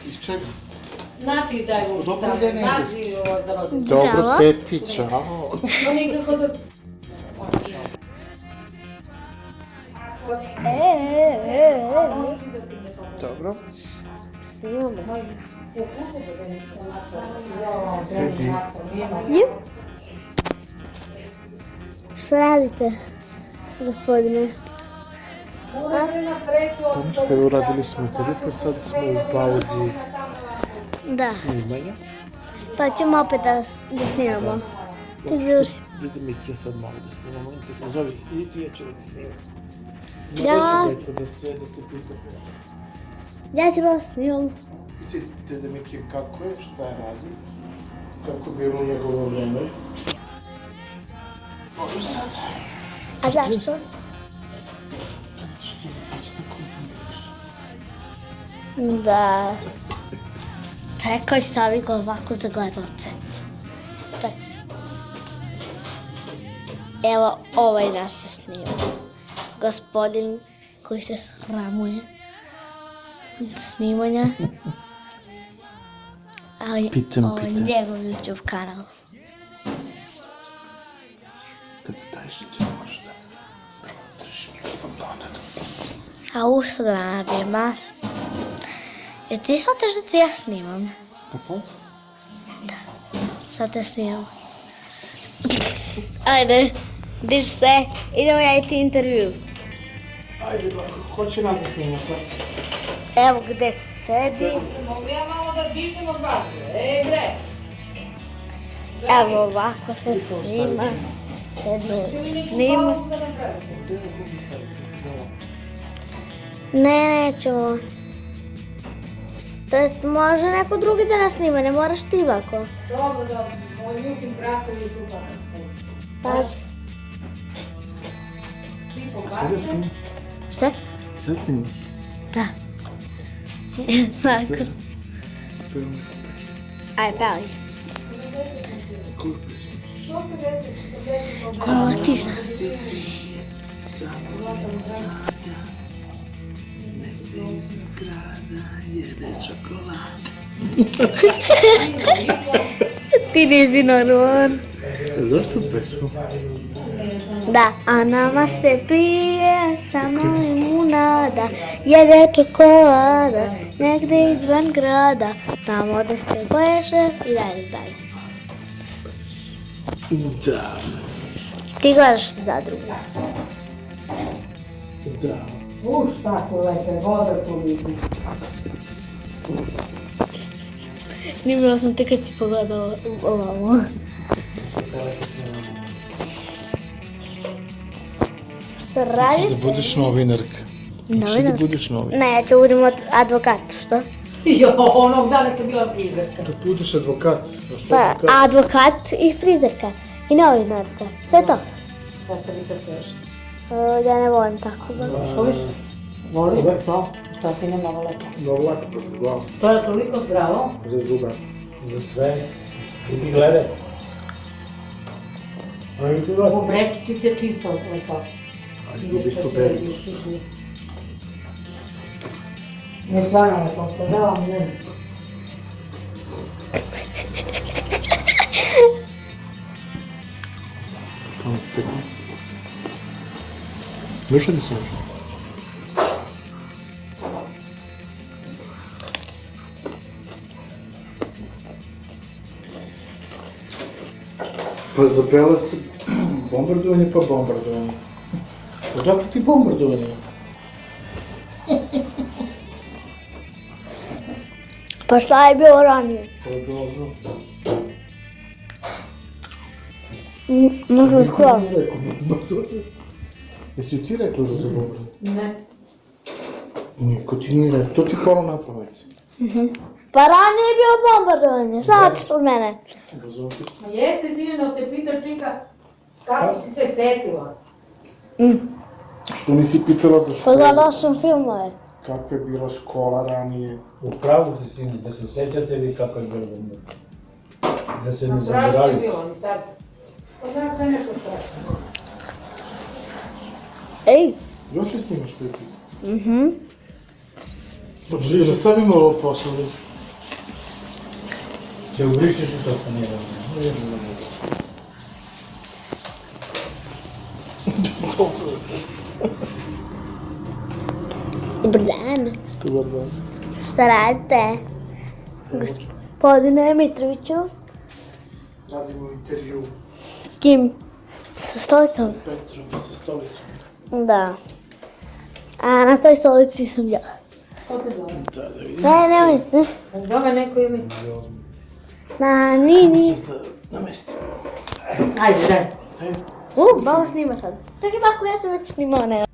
Iz čega? Nati daj u Dobro da ne nazi ovo za rođendan. Dobro, Pepi, čao. To nikako da... Dobro. Snimamo. Sedi. Šta radite, gospodine? Pa ništa, uradili smo klipu, sad smo u pauzi Da, snimanja. pa ćemo opet da snimamo. Kad završi. Vidim ih ja sad malo da snimamo, on te pozovi, idi ja ću da ti snimam. Ja. Dođe neko da sjede, te pita. Ja ću da snimam. Vidite da Miki kako je, šta je radi, kako je bilo njegovo vreme. Ovo sad. A zašto? Zato što ti će da kombiniraš. Da. Čekaj, stavi ga ovako za gledalce. Čekaj. Evo, ovaj nas je snimao. Gospodin koji se sramuje snimanja. Ali Pitam, ovo je pitam. njegov YouTube kanal. Kada daješ ti moraš da prvo držiš mikrofon pa onda da pustiš. A u sad radim, a? Jer ti shvataš da te ja snimam? Kad sad? Sad te snimam. Ajde, diži se, idemo ja i ti intervju. Ajde, ko će nas da snima sad? Evo gde sedi. Mogu ja malo da dišem od vatre? Bre! Evo ovako se snima. Sedno snima. Ne, nećemo. To jest, može neko drugi da nas snima, ne moraš ti ovako. Dobro, dobro. Moj ljutim prastav je tu Pa, Svi Sada pokazuju. snima? šta? Sad snima? Da. Ovako. Ajde, pali. Koliko pesma? 150, 40, Ko ti znaš? Negde iz grada jede čokolad. Ti nisi normalan. Zašto pesmu? Da, a nama se pije samo limunada, jede čokolada, negde izvan grada, tamo da se pleše i dalje. Da, Ti gledaš Zadrugu. da. šta su lepe, voda su lipi. Snimila sam te kad ti pogledala ovamo. Šta Hoćeš radite? da budeš novinarka? Hoćeš da Novinarka? budeš novinarka? Ne, ja ću budem advokat, što? Jo, onog dana sam bila frizerka. Da budeš advokat. A što Pa, advokat i frizerka. I novinarka. Sve to. Postavica sveža. Ja ne volim tako da. Voliš? Voliš? Sve to? Šta si ima mnogo lepo? Mnogo lako protiv glavu. To je toliko zdravo. Za zube. Za sve. I ti gledaj. A i ti gledaj. U breščići se čisto lepo. A zubi su beli. Ne stvarno lepo, podavam ne. Tamo tako. Još li se još? Pa zapela se bombardovanje pa bombardovanje. Odakle ti bombardovanje? Pa šta je bilo ranije? To je dobro. Možemo skoro. Niko nije rekao bombardovanje. Jesi ti rekla da za bombardovanje? Ne. Niko ti nije rekao, to ti palo na pamet. Pa ranije je bilo bombardovanje, šta hoćeš od mene? Ma jeste, sineno, te pita čika, kako si se setila? Što nisi pitala za Pa školu? gledala sam filmove. Kakva je bila škola ranije? U pravu si sine, da se sjećate vi kako je bilo bomba. Da se ne Strašno je zaboravi. bilo ni tad. Kod nas sve nešto strašno. Ej. Još je snimaš Pepi? Hoćete da stavimo ovo posle? Če ubrišeš i to saniramo. Dobar dan. Dobar dan. Šta radite? Gospodine Mitroviću? Radimo intervju S kim? Sa stolicom? Petrom sa stolicom. Da. A na toj stolici sam ja. Ko te zove? Da vidim. Ne. Zove neko ime. Ni. Čas da namestimo. Ajde, daj. Daj. Malo snima sad. Čekaj, Marko, ja sam već snimao, ne.